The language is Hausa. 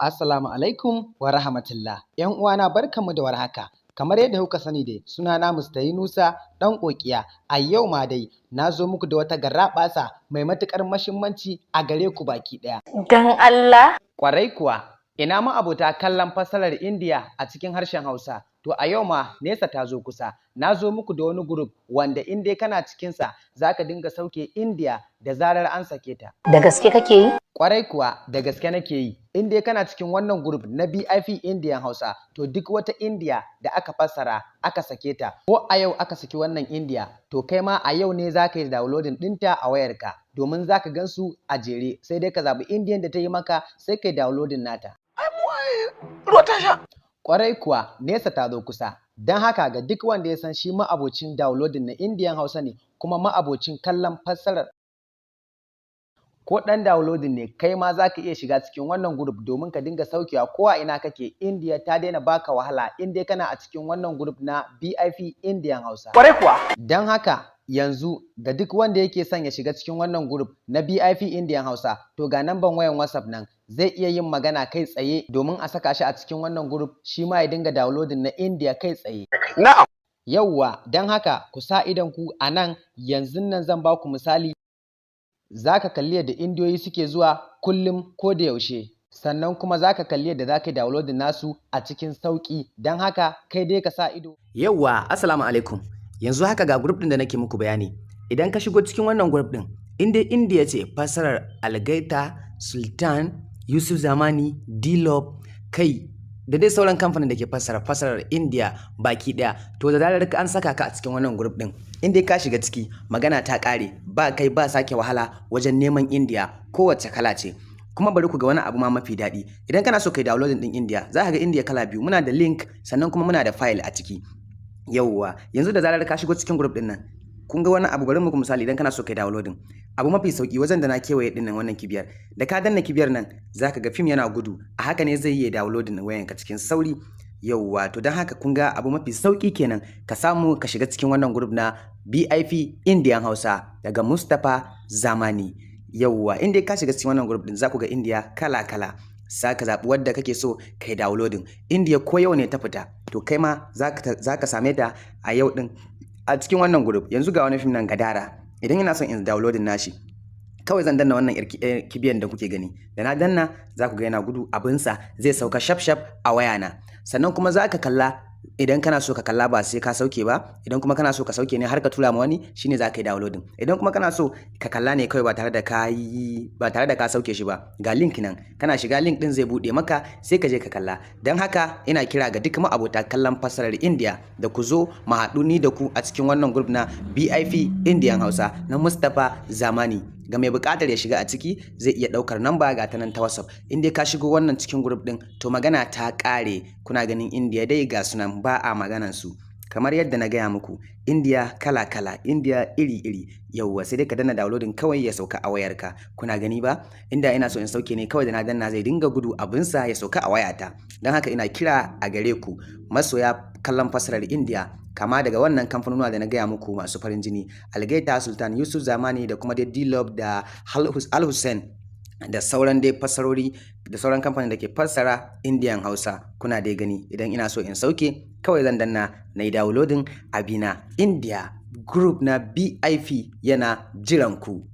Assalamu alaikum wa rahmatullah. ‘Yan uwana barkanmu da warhaka. Kamar yadda kuka sani dai, sunana Mr. Yunusa ɗan ƙoƙiya. A yau ma dai na zo muku da wata garraɓasa mai matuƙar muhimmanci a gare ku baki ɗaya. Dan Allah? Ƙwarai kuwa, ina ma abota kallon fassarar Indiya a cikin harshen Hausa. To a yau ma nesa ta zo kusa. Na zo muku da wani group wanda in dai kana cikinsa za ka dinga sauke Indiya da zarar an sake ta. Da gaske kake yi? Ƙwarai kuwa da gaske nake yi. In dai kana cikin wannan group na BIP Indian Hausa, to duk wata Indiya da aka fassara aka sake ta, ko a yau aka saki wannan Indiya, to kai ma a yau ne za ka yi downloading ɗinta a wayarka, domin za ka gan su a jere, sai dai ka zaɓi Indiyan da ta yi maka sai ka yi downloading nata. Ruwa ta sha. Ƙwarai kuwa nesa ta zo kusa. Don haka ga duk wanda ya san shi ma'abocin downloading na Indian Hausa ne, kuma ma'abocin kallon fassarar ko ɗan downloading ne, kai ma za ka iya shiga cikin wannan group domin ka dinga saukewa ko a ina kake. Indiya ta daina baka wahala in dai kana a cikin wannan group na BIP Indian Hausa. Ƙwarai kuwa. Don haka yanzu ga duk wanda yake son ya shiga cikin wannan group na BIP Indian Hausa, to ga namban wayan WhatsApp nan, zai iya yin magana kai tsaye domin a saka shi a cikin wannan group, shi ma ya dinga downloading na Indiya kai tsaye. Na'am. Yauwa, don haka ku sa idonku a nan, yanzu nan zan ba ku misali. Za ka kalli yadda indiyoyi suke zuwa kullum ko da yaushe, sannan kuma za ka kalli yadda za ka yi downloading nasu a cikin sauƙi. Don haka kai dai ka sa ido. Yauwa, assalamu alaikum. Yanzu haka ga group ɗin da nake muku bayani. Idan ka shigo cikin wannan group ɗin, in dai Indiya ce fassarar Algaita, Sultan, Yusuf Zamani, D-Love, kai da dai sauran kamfanin da ke fassarar Indiya baki ɗaya, to da zarar an saka ka a cikin wannan group ɗin, in dai ka shiga ciki, magana ta ƙare, ba kai ba sake wahala wajen neman Indiya kowace kala ce. Kuma bari ku ga wani abu ma mafi daɗi. Idan kana so kai downloading ɗin Indiya, za ka ga Indiya kala biyu, muna da link sannan kuma muna da file a ciki. Yauwa, yanzu da zarar ka shigo cikin group ɗin nan, kun ga wani abu, bari muku misali. Idan kana so kai downloading, abu mafi sauki wajen da na kewaye ɗin nan, wannan kibiyar, da ka danna kibiyar nan za ka ga fim yana gudu, a haka ne zai yi downloading wayanka cikin sauri. Yauwa, to don haka kun ga abu mafi sauki kenan ka samu ka shiga cikin wannan group na BIP Indian Hausa daga Mustapha Zamani. Yauwa, in dai ka shiga cikin wannan group din, za ku ga Indiya kala kala, za ka zaɓi wadda kake so kai downloading. Indiya ko yau ne ta fita, to kai ma za ka same ta a yau din a cikin wannan group. Yanzu ga wani fim nan Gadara, idan ina son in downloading nashi, kawai zan danna wannan kibiyan da kuke gani, da na danna za ku ga yana gudu, abinsa zai sauka shaf shaf a wayana. Sannan kuma za ka kalla, idan kana so ka kalla ba sai ka sauke ba, idan kuma kana so ka sauke ne har ka tura ma wani, shine za ka yi downloading. Idan kuma kana so ka kalla ne kawai ba tare da ka sauke shi ba, ga link nan, kana shiga link din zai bude maka sai ka je ka kalla. Don haka ina kira ga duk ma'abota kallon fassarar Indiya da ku zo mu haɗu ni da ku a cikin wannan group na BIP Indian Hausa na Mustapha Zamani. Ga mai buƙatar ya shiga a ciki, zai iya ɗaukar namba ga ta nan ta WhatsApp. In dai ka shigo wannan cikin group ɗin, to magana ta ƙare. Kuna ganin Indiya dai ga sunan ba a maganan su. Kamar yadda na gaya muku, Indiya kala-kala, Indiya iri-iri. Yauwa, sai dai ka danna downloading kawai ya sauka a wayarka. Kuna gani ba? Inda ina so in sauke ne, kawai da na danna zai dinga gudu, abinsa ya sauka a wayata. Don haka ina kira a gare ku masoya kallon fassarar Indiya, kama daga wannan kamfanonuwa da na gaya muku masu farin jini, Algaita, Sultan, Yusuf Zamani da kuma dai D-Love da Al Hussein, da sauran dai fassarori da sauran kamfanin da ke fassara Indian Hausa. Kuna dai gani, idan ina so in sauke, kawai zan danna na yi downloading abina. Indiya group na BIP yana jiran ku.